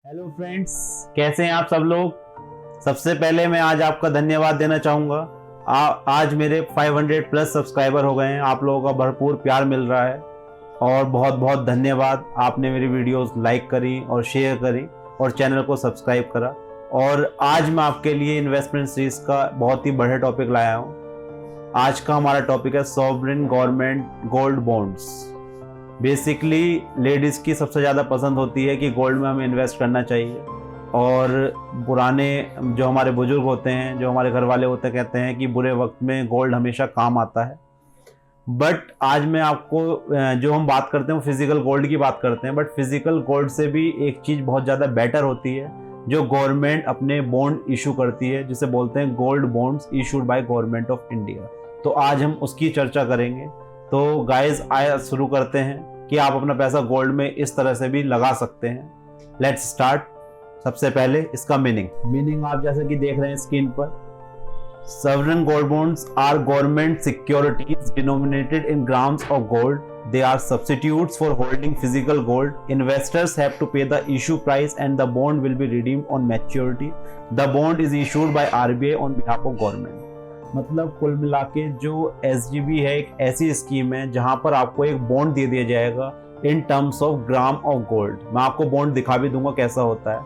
Hello friends, कैसे हैं आप सब लोग। सबसे पहले मैं आज आपका धन्यवाद देना चाहूँगा। आज मेरे 500 प्लस सब्सक्राइबर हो गए हैं। आप लोगों का भरपूर प्यार मिल रहा है और बहुत बहुत धन्यवाद। आपने मेरी वीडियोस लाइक करी और शेयर करी और चैनल को सब्सक्राइब करा। और आज मैं आपके लिए इन्वेस्टमेंट सीरीज का बहुत ही बड़ा टॉपिक लाया हूँ। आज का हमारा टॉपिक है sovereign government gold bonds. Basically ladies की सबसे ज़्यादा पसंद होती है कि गोल्ड में हमें इन्वेस्ट करना चाहिए। और पुराने जो हमारे बुजुर्ग होते हैं, जो हमारे घर वाले होते हैं, कहते हैं कि बुरे वक्त में गोल्ड हमेशा काम आता है। बट आज मैं आपको जो हम बात करते हैं वो फिजिकल गोल्ड की बात करते हैं। बट फिजिकल गोल्ड से भी एक चीज़ बहुत ज़्यादा बेटर होती है जो गवर्नमेंट अपने बॉन्ड इशू करती है, जिसे बोलते हैं gold bonds issued by government of India. तो आज हम उसकी चर्चा करेंगे। तो गाइस आइए शुरू करते हैं कि आप अपना पैसा गोल्ड में इस तरह से भी लगा सकते हैं। Let's start. सबसे पहले इसका मीनिंग आप जैसे कि देख रहे हैं स्क्रीन पर। Sovereign gold bonds are government securities denominated in grams of gold. They are substitutes for holding physical gold. Investors have to pay the issue price and the bond will be redeemed on maturity. The bond is issued by RBI on behalf of government. मतलब कुल मिला के जो SGB है एक ऐसी scheme है जहां पर आपको एक बॉन्ड दे दिया जाएगा in terms of gram of gold. मैं आपको बॉन्ड दिखा भी दूंगा कैसा होता है।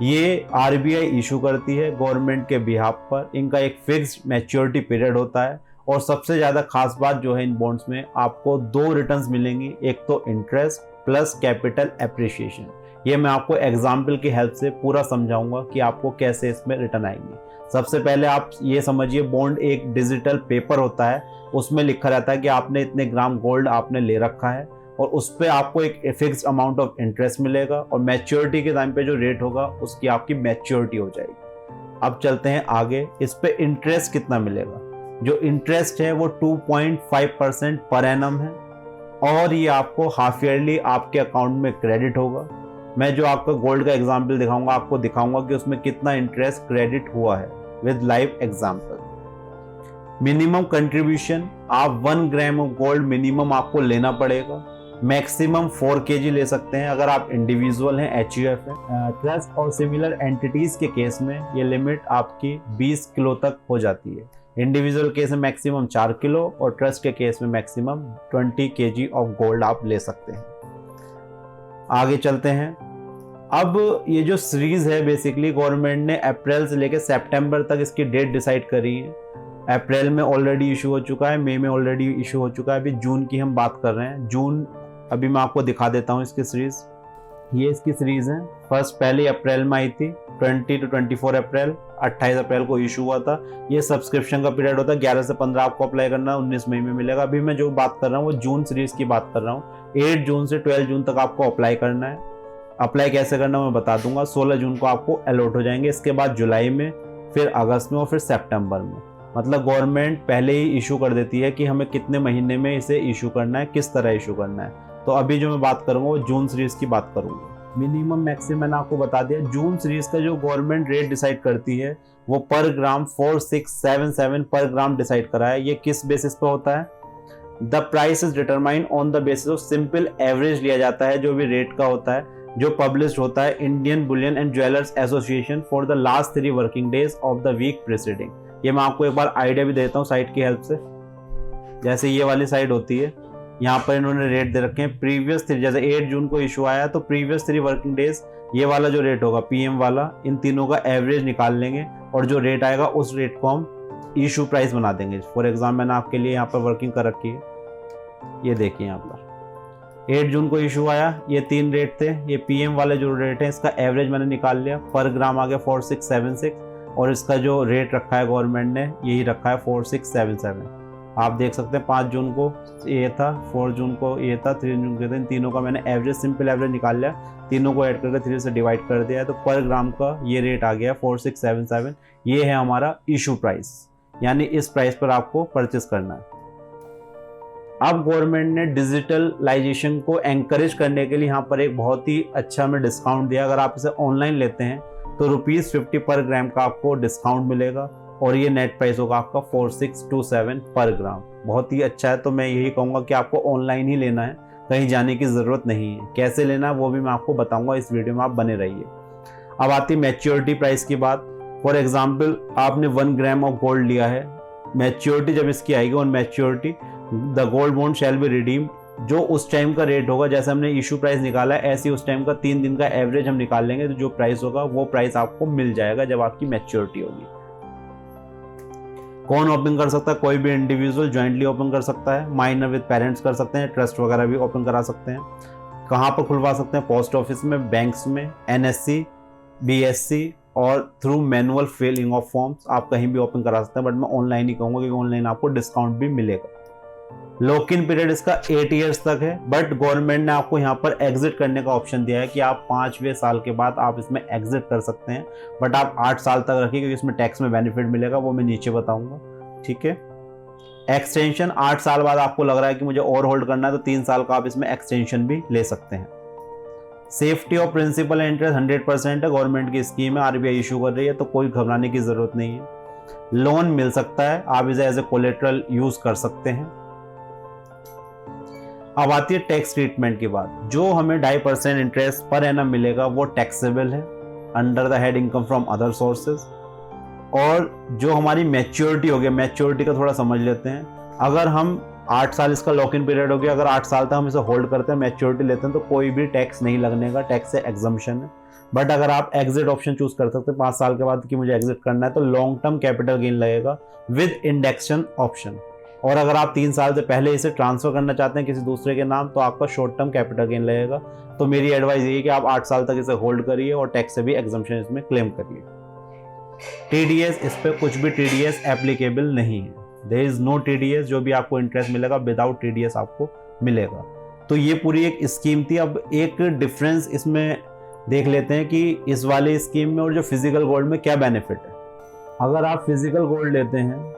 ये RBI इशू करती है गवर्नमेंट के बिहाफ पर। इनका एक फिक्स्ड मैच्योरिटी पीरियड होता है और सबसे ज़्यादा खास बात जो है इन बॉन्ड्स में आपको दो रिटर्न्स मिलेंगी। एक तो इंटरेस्ट प्लस कैपिटल एप्रिसिएशन। ये मैं आपको एग्जाम्पल की हेल्प से पूरा समझाऊंगा कि आपको कैसे इसमें रिटर्न आएंगे। सबसे पहले आप ये समझिए, बॉन्ड एक डिजिटल पेपर होता है। उसमें लिखा रहता है कि आपने इतने ग्राम गोल्ड आपने ले रखा है और उस पर आपको एक फिक्स्ड अमाउंट ऑफ इंटरेस्ट मिलेगा और मैच्योरिटी के टाइम पे जो रेट होगा उसकी आपकी मैच्योरिटी हो जाएगी। अब चलते हैं आगे। इस पे इंटरेस्ट कितना मिलेगा। जो इंटरेस्ट है वो 2.5% पर एनम है और ये आपको हाफ ईयरली आपके अकाउंट में क्रेडिट होगा। मैं जो आपका गोल्ड का एग्जाम्पल दिखाऊंगा आपको दिखाऊंगा कि उसमें कितना इंटरेस्ट क्रेडिट हुआ है with live example. Minimum contribution, आप 1 ग्राम ऑफ गोल्ड मिनिमम आपको लेना पड़ेगा। मैक्सिमम 4 kg ले सकते हैं अगर आप इंडिविजुअल हैं, HUF है। ट्रस्ट और सिमिलर एंटिटीज के केस में ये लिमिट आपकी 20 किलो तक हो जाती है। इंडिविजुअल केस में मैक्सिमम 4 किलो और ट्रस्ट के केस में मैक्सिमम 20 kg ऑफ गोल्ड आप ले सकते हैं। आगे चलते हैं। अब ये जो सीरीज है बेसिकली गवर्नमेंट ने अप्रैल से लेकर सितंबर तक इसकी डेट डिसाइड करी है। अप्रैल में ऑलरेडी इशू हो चुका है, मई में ऑलरेडी इशू हो चुका है, अभी जून की हम बात कर रहे हैं। जून अभी मैं आपको दिखा देता हूँ इसकी सीरीज। ये इसकी सीरीज है। फर्स्ट पहले अप्रैल में आई थी, 20 to 24 अप्रैल, 28 अप्रैल को इशू हुआ था। ये सब्सक्रिप्शन का पीरियड होता है, 11 से 15 आपको अप्लाई करना है, 19 मई में मिलेगा। अभी मैं जो बात कर रहा हूँ वो जून सीरीज की बात कर रहा हूँ। 8 जून से 12 जून तक आपको अप्लाई करना है। अप्लाई कैसे करना मैं बता दूंगा। 16 जून को आपको अलॉट हो जाएंगे। इसके बाद जुलाई में, फिर अगस्त में और फिर सितंबर में। मतलब गवर्नमेंट पहले ही इशू कर देती है कि हमें कितने महीने में इसे इशू करना है, किस तरह इशू करना है। तो अभी जो मैं बात करूंगा वो जून सीरीज की बात करूंगा। मिनिमम मैक्सिमम मैंने आपको बता दिया। जून सीरीज का जो गवर्नमेंट रेट डिसाइड करती है वो पर ग्राम 4677 पर ग्राम डिसाइड करा है। ये किस बेसिस पे होता है। The price is determined on the basis of simple average लिया जाता है जो भी रेट का होता है, जो पब्लिश होता है Indian bullion and jewellers association for the last 3 working days of the week preceding. ये मैं आपको एक बार आइडिया भी देता हूँ साइट की हेल्प से। जैसे ये वाली साइट होती है, यहाँ पर इन्होंने रेट दे रखे हैं प्रीवियस 3, जैसे 8 जून को इशू आया तो प्रीवियस 3 वर्किंग डेज ये वाला जो रेट होगा PM वाला, इन तीनों का एवरेज निकाल लेंगे और जो रेट आएगा उस रेट को हम इशू प्राइस बना देंगे। फॉर एग्जाम्पल मैंने आपके लिए यहाँ पर वर्किंग कर रखी है। ये देखिए यहाँ पर 8 जून को इशू आया, ये 3 रेट थे। ये PM वाले जो रेट है इसका एवरेज मैंने निकाल लिया। पर ग्राम आ गया 4676 और इसका जो रेट रखा है गवर्नमेंट ने यही रखा है 4677। आप देख सकते हैं 5 जून को ये था, 4 जून को ये था, 3 जून को था। इन तीनों का मैंने एवरेज, सिंपल एवरेज निकाल लिया, तीनों को ऐड करके 3 से डिवाइड कर दिया है। तो पर ग्राम का ये रेट आ गया 4677। ये है हमारा इशू प्राइस, यानी इस प्राइस पर आपको परचेस करना है। अब गवर्नमेंट ने डिजिटलाइजेशन को एंकरेज करने के लिए यहाँ पर एक बहुत ही अच्छा हमें डिस्काउंट दिया। अगर आप इसे ऑनलाइन लेते हैं तो ₹50 पर ग्राम का आपको डिस्काउंट मिलेगा और ये नेट प्राइस होगा आपका 4627 पर ग्राम। बहुत ही अच्छा है। तो मैं यही कहूँगा कि आपको ऑनलाइन ही लेना है, कहीं जाने की ज़रूरत नहीं है। कैसे लेना है वो भी मैं आपको बताऊँगा, इस वीडियो में आप बने रहिए। अब आती है मैच्योरिटी प्राइस की बात। फॉर एग्जाम्पल आपने 1 ग्राम ऑफ गोल्ड लिया है, मैच्योरिटी जब इसकी आएगी on maturity the gold bond shall be redeem, जो उस टाइम का रेट होगा, जैसे हमने इशू प्राइस निकाला है ऐसे उस टाइम का 3 दिन का एवरेज हम निकाल लेंगे, तो जो प्राइस होगा वो प्राइस आपको मिल जाएगा जब आपकी मैच्योरिटी होगी। कौन ओपन कर सकता है? कोई भी इंडिविजुअल ज्वाइंटली ओपन कर सकता है, माइनर विद पेरेंट्स कर सकते हैं, ट्रस्ट वगैरह भी ओपन करा सकते हैं। कहाँ पर खुलवा सकते हैं? पोस्ट ऑफिस में, बैंक्स में, NSC, BSC और through manual filling of forms आप कहीं भी ओपन करा सकते हैं, बट मैं ऑनलाइन ही कहूँगा क्योंकि ऑनलाइन आपको डिस्काउंट भी मिलेगा। लॉक इन पीरियड इसका 8 ईयर्स तक है, बट गवर्नमेंट ने आपको यहाँ पर एग्जिट करने का ऑप्शन दिया है कि आप 5वें साल के बाद आप इसमें एग्जिट कर सकते हैं, बट आप 8 साल तक रखिए क्योंकि इसमें टैक्स में बेनिफिट मिलेगा, वो मैं नीचे बताऊंगा। ठीक है, एक्सटेंशन 8 साल बाद आपको लग रहा है कि मुझे और होल्ड करना है तो 3 साल का आप इसमें एक्सटेंशन भी ले सकते हैं। Safety of principal and interest 100% है, गवर्नमेंट की स्कीम है, RBI इशू कर रही है, तो कोई घबराने की जरूरत नहीं है। लोन मिल सकता है, आप इसे एज ए कोलेटरल यूज कर सकते हैं। अब आती है टैक्स ट्रीटमेंट की बात। जो हमें 2.5% इंटरेस्ट पर एनम मिलेगा वो टैक्सेबल है under the head income from other sources. और जो हमारी मैच्योरिटी हो गया, मैच्योरिटी का थोड़ा समझ लेते हैं। अगर हम 8 साल इसका लॉक इन पीरियड हो गया, अगर 8 साल तक हम इसे होल्ड करते हैं, मैच्योरिटी लेते हैं, तो कोई भी टैक्स नहीं लगने का, टैक्स से एग्जम्पशन है। बट अगर आप एग्जिट ऑप्शन चूज कर सकते हैं 5 साल के बाद कि मुझे एग्जिट करना है, तो लॉन्ग टर्म कैपिटल गेन लगेगा विद इंडेक्शन ऑप्शन। और अगर आप 3 साल से पहले इसे ट्रांसफर करना चाहते हैं किसी दूसरे के नाम, तो आपका शॉर्ट टर्म कैपिटल गेन लगेगा। तो मेरी एडवाइस ये है कि आप 8 साल तक इसे होल्ड करिए और टैक्स से भी एग्जम्पशन इसमें क्लेम करिए। TDS, इस पर कुछ भी TDS एप्लीकेबल नहीं है। देयर इज नो TDS, जो भी आपको इंटरेस्ट मिलेगा विदाउट TDS आपको मिलेगा। तो ये पूरी एक स्कीम थी। अब एक डिफरेंस इसमें देख लेते हैं कि इस वाली स्कीम में और जो फिजिकल गोल्ड में क्या बेनिफिट है। अगर आप फिजिकल गोल्ड लेते हैं,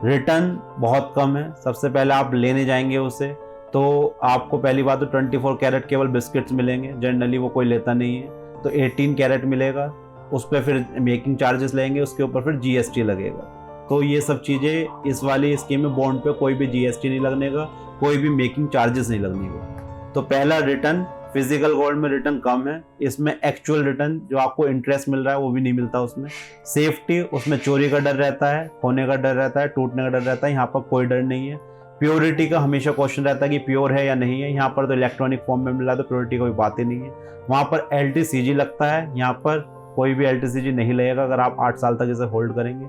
रिटर्न बहुत कम है। सबसे पहले आप लेने जाएंगे उसे तो आपको पहली बात तो 24 कैरेट केवल बिस्किट्स मिलेंगे, जनरली वो कोई लेता नहीं है। तो 18 कैरेट मिलेगा, उस पर फिर मेकिंग चार्जेस लेंगे, उसके ऊपर फिर GST लगेगा। तो ये सब चीज़ें इस वाली स्कीम में बॉन्ड पे कोई भी GST नहीं लगने का, कोई भी मेकिंग चार्जेस नहीं लगने का। तो पहला रिटर्न, फिजिकल गोल्ड में रिटर्न कम है, इसमें एक्चुअल रिटर्न जो आपको इंटरेस्ट मिल रहा है वो भी नहीं मिलता उसमें। सेफ्टी, उसमें चोरी का डर रहता है, खोने का डर रहता है, टूटने का डर रहता है, यहाँ पर कोई डर नहीं है। प्योरिटी का हमेशा क्वेश्चन रहता है कि प्योर है या नहीं है, यहाँ पर तो इलेक्ट्रॉनिक फॉर्म में मिला है तो प्योरिटी का कोई बात ही नहीं है। वहाँ पर LTCG लगता है, यहाँ पर कोई भी LTCG नहीं लगेगा अगर आप 8 साल तक इसे होल्ड करेंगे।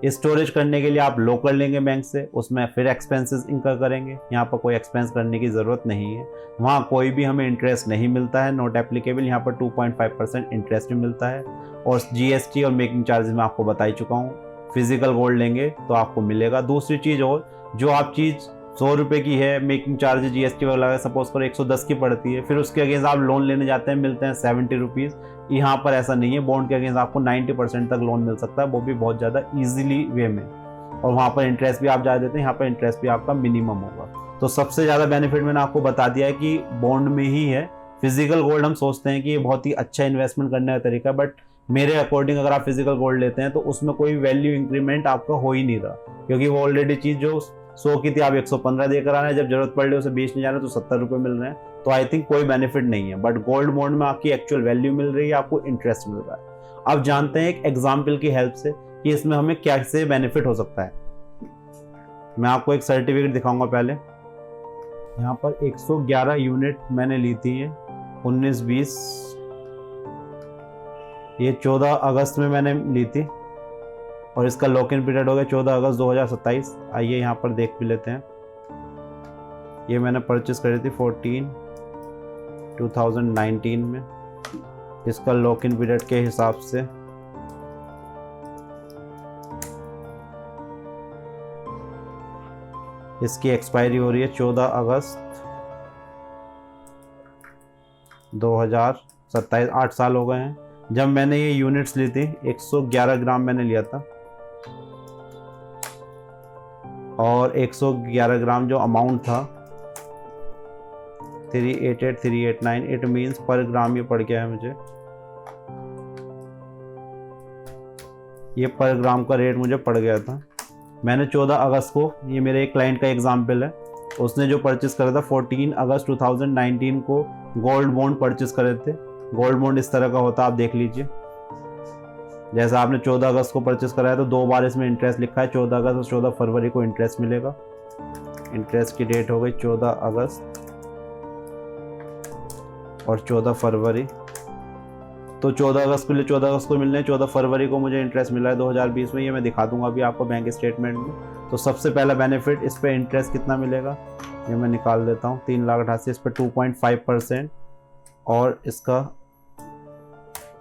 स्टोरेज करने के लिए आप लोकल लेंगे बैंक से, उसमें फिर एक्सपेंसेस इंकर करेंगे, यहाँ पर कोई एक्सपेंस करने की ज़रूरत नहीं है। वहाँ कोई भी हमें इंटरेस्ट नहीं मिलता है, नॉट एप्लीकेबल। यहाँ पर 2.5% इंटरेस्ट भी मिलता है और GST और मेकिंग चार्जेस मैं आपको बता ही चुका हूँ। फिजिकल गोल्ड लेंगे तो आपको मिलेगा। दूसरी चीज़ और, जो आप चीज़ 100 रुपये की है, मेकिंग चार्ज GST वगैरह सपोज करो 110 की पड़ती है, फिर उसके अगेंस्ट आप लोन लेने जाते हैं, मिलते हैं 70 रुपीज़। यहाँ पर ऐसा नहीं है, बॉन्ड के अगेंस्ट आपको 90% तक लोन मिल सकता है, वो भी बहुत ज़्यादा ईजिली वे में। और वहाँ पर इंटरेस्ट भी आप ज़्यादा देते हैं, यहाँ पर इंटरेस्ट भी आपका मिनिमम होगा। तो सबसे ज़्यादा बेनिफिट मैंने आपको बता दिया है कि बॉन्ड में ही है। फिजिकल गोल्ड हम सोचते हैं कि ये बहुत ही अच्छा इन्वेस्टमेंट करने का तरीका है, बट मेरे अकॉर्डिंग अगर आप फिजिकल गोल्ड लेते हैं तो उसमें कोई वैल्यू इंक्रीमेंट आपका हो ही नहीं रहा, क्योंकि वो ऑलरेडी चीज़ जो 100 की थी आप 115 देकर आ रहे हैं, जब जरूरत पड़ रही है उसे बेचने जा रहे हैं तो 70 रुपये मिल रहे हैं। तो आई थिंक कोई बेनिफिट नहीं है। बट गोल्ड बॉन्ड में आपकी एक्चुअल वैल्यू मिल रही है, आपको इंटरेस्ट मिल रहा है। अब जानते हैं एक एग्जाम्पल की हेल्प से कि इसमें हमें क्या से बेनिफिट हो सकता है। मैं आपको एक सर्टिफिकेट दिखाऊंगा। पहले यहाँ पर 111 यूनिट मैंने ली थी, ये 19-20, ये 14 अगस्त में मैंने ली थी और इसका लॉक इन पीरियड हो गया 14 अगस्त 2027। आइए यहाँ पर देख भी लेते हैं। ये मैंने परचेस करी थी 14/2019 में। इसका लॉक इन पीरियड के हिसाब से इसकी एक्सपायरी हो रही है 14 अगस्त 2027। 8 साल हो गए हैं। जब मैंने ये यूनिट्स ली थी 111 ग्राम मैंने लिया था और 111 ग्राम जो अमाउंट था 388,389, इट मीन्स पर ग्राम ये पड़ गया है मुझे, ये पर ग्राम का रेट मुझे पड़ गया था। मैंने 14 अगस्त को, ये मेरे एक क्लाइंट का एग्जाम्पल है, उसने जो परचेस करा था 14 अगस्त 2019 को गोल्ड बॉन्ड परचेस करे थे। गोल्ड बॉन्ड इस तरह का होता है, आप देख लीजिए। जैसा आपने 14 अगस्त को परचेस कराया तो 2 बार इसमें इंटरेस्ट लिखा है, 14 अगस्त और 14 फरवरी को इंटरेस्ट मिलेगा। इंटरेस्ट की डेट हो गई 14 अगस्त और 14 फरवरी। तो 14 अगस्त के लिए 14 अगस्त को मिलने, 14 फरवरी को मुझे इंटरेस्ट मिला है 2020 में, ये मैं दिखा दूंगा अभी आपको बैंक स्टेटमेंट में। तो सबसे पहला बेनिफिट, इस पर इंटरेस्ट कितना मिलेगा ये मैं निकाल देता हूँ। 3,88,000 इस पर 2.5% और इसका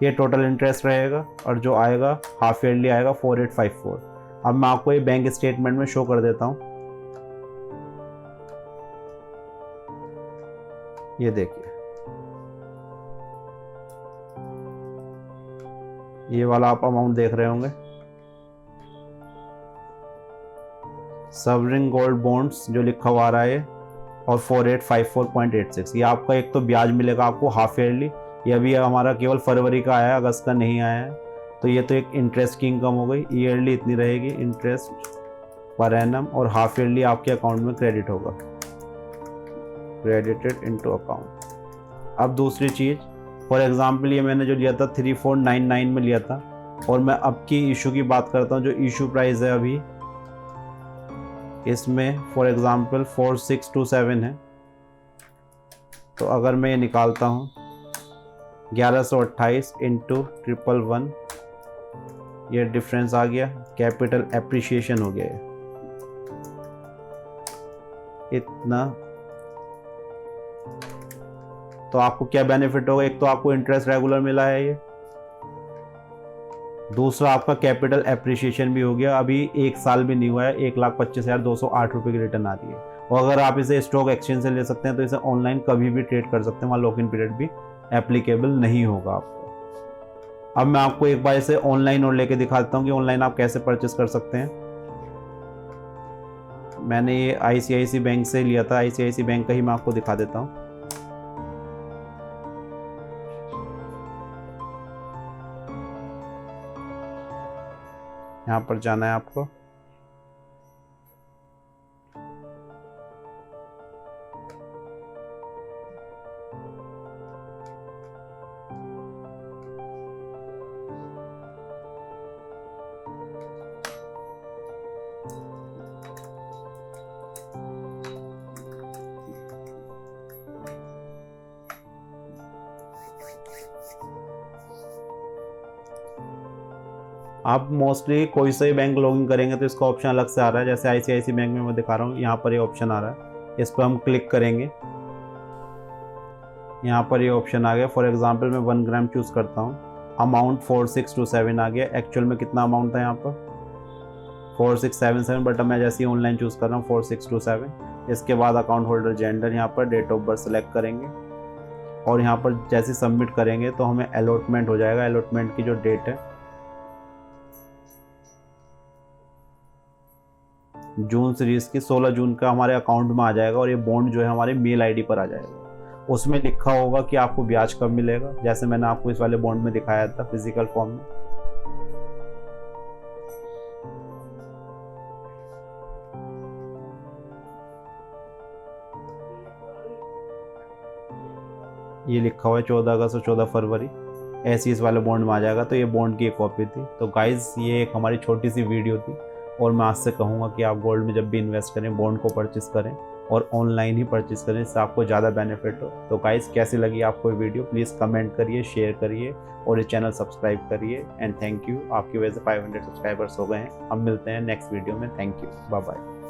ये टोटल इंटरेस्ट रहेगा, और जो आएगा हाफ ईयरली आएगा 4854। अब मैं आपको ये बैंक स्टेटमेंट में शो कर देता हूँ। ये देखिए, ये वाला आप अमाउंट देख रहे होंगे, सॉवरेन गोल्ड बॉन्ड्स जो लिखा हुआ आ रहा है, और 4854.86। ये आपका एक तो ब्याज मिलेगा आपको हाफ ईयरली, ये अभी हमारा केवल फरवरी का आया है, अगस्त का नहीं आया है। तो ये तो एक इंटरेस्ट की इनकम हो गई। ईयरली इतनी रहेगी इंटरेस्ट पर एनम, और हाफ ईयरली आपके अकाउंट में क्रेडिट होगा, क्रेडिटेड इनटू अकाउंट। अब दूसरी चीज़, फॉर एग्जांपल ये मैंने जो लिया था 3499 में लिया था, और मैं अब की इशू की बात करता हूँ, जो इशू प्राइस है अभी इसमें फॉर एग्जांपल 4627 है। तो अगर मैं ये निकालता हूँ 1128 इंटू 111, ये डिफरेंस आ गया, कैपिटल एप्रिसिएशन हो गया है इतना। तो आपको क्या बेनिफिट होगा, एक तो आपको इंटरेस्ट रेगुलर मिला है ये, दूसरा आपका कैपिटल एप्रिसिएशन भी हो गया। अभी 1 साल भी नहीं हुआ है, 1,25,208 रुपये की रिटर्न आ रही है। और अगर आप इसे स्टॉक एक्सचेंज से ले सकते हैं तो इसे ऑनलाइन कभी भी ट्रेड कर सकते हैं, वहाँ लॉक इन पीरियड भी एप्लीकेबल नहीं होगा आपको। अब मैं आपको एक बार इसे ऑनलाइन और लेके दिखाता हूँ कि ऑनलाइन आप कैसे परचेस कर सकते हैं। मैंने ये ICICI बैंक से लिया था, ICICI बैंक का ही मैं आपको दिखा देता हूँ। यहाँ पर जाना है आपको, आप मोस्टली कोई से भी बैंक लॉगिन करेंगे तो इसका ऑप्शन अलग से आ रहा है। जैसे ICICI बैंक में मैं दिखा रहा हूँ, यहाँ पर ये ऑप्शन आ रहा है, इस पर हम क्लिक करेंगे, यहाँ पर ये ऑप्शन आ गया। फॉर एग्जांपल मैं 1 ग्राम चूज़ करता हूँ, अमाउंट 4627 आ गया। एक्चुअल में कितना अमाउंट था यहाँ पर 4677, बट मैं जैसे ही ऑनलाइन चूज़ कर रहा हूँ 4627। इसके बाद अकाउंट होल्डर जेंडर, यहाँ पर डेट ऑफ बर्थ सेलेक्ट करेंगे, और यहाँ पर जैसे सबमिट करेंगे तो हमें अलॉटमेंट हो जाएगा। अलॉटमेंट की जो डेट है जून सीरीज की 16 जून का हमारे अकाउंट में आ जाएगा, और ये बॉन्ड जो है हमारे मेल आईडी पर आ जाएगा। उसमें लिखा होगा कि आपको ब्याज कब मिलेगा, जैसे मैंने आपको इस वाले बॉन्ड में दिखाया था फिजिकल फॉर्म में। ये लिखा हुआ है 14 अगस्त और 14 फरवरी, ऐसे इस वाले बॉन्ड में आ जाएगा। तो ये बॉन्ड की एक कॉपी थी। तो गाइज ये एक हमारी छोटी सी वीडियो थी, और मैं आज से कहूँगा कि आप गोल्ड में जब भी इन्वेस्ट करें बॉन्ड को परचेस करें, और ऑनलाइन ही परचेस करें, इससे आपको ज़्यादा बेनिफिट हो। तो गाइस कैसी लगी आपको ये वीडियो, प्लीज़ कमेंट करिए, शेयर करिए, और ये चैनल सब्सक्राइब करिए। एंड थैंक यू, आपकी वजह से 500 सब्सक्राइबर्स हो गए हैं। हम मिलते हैं नेक्स्ट वीडियो में। Thank you, bye bye.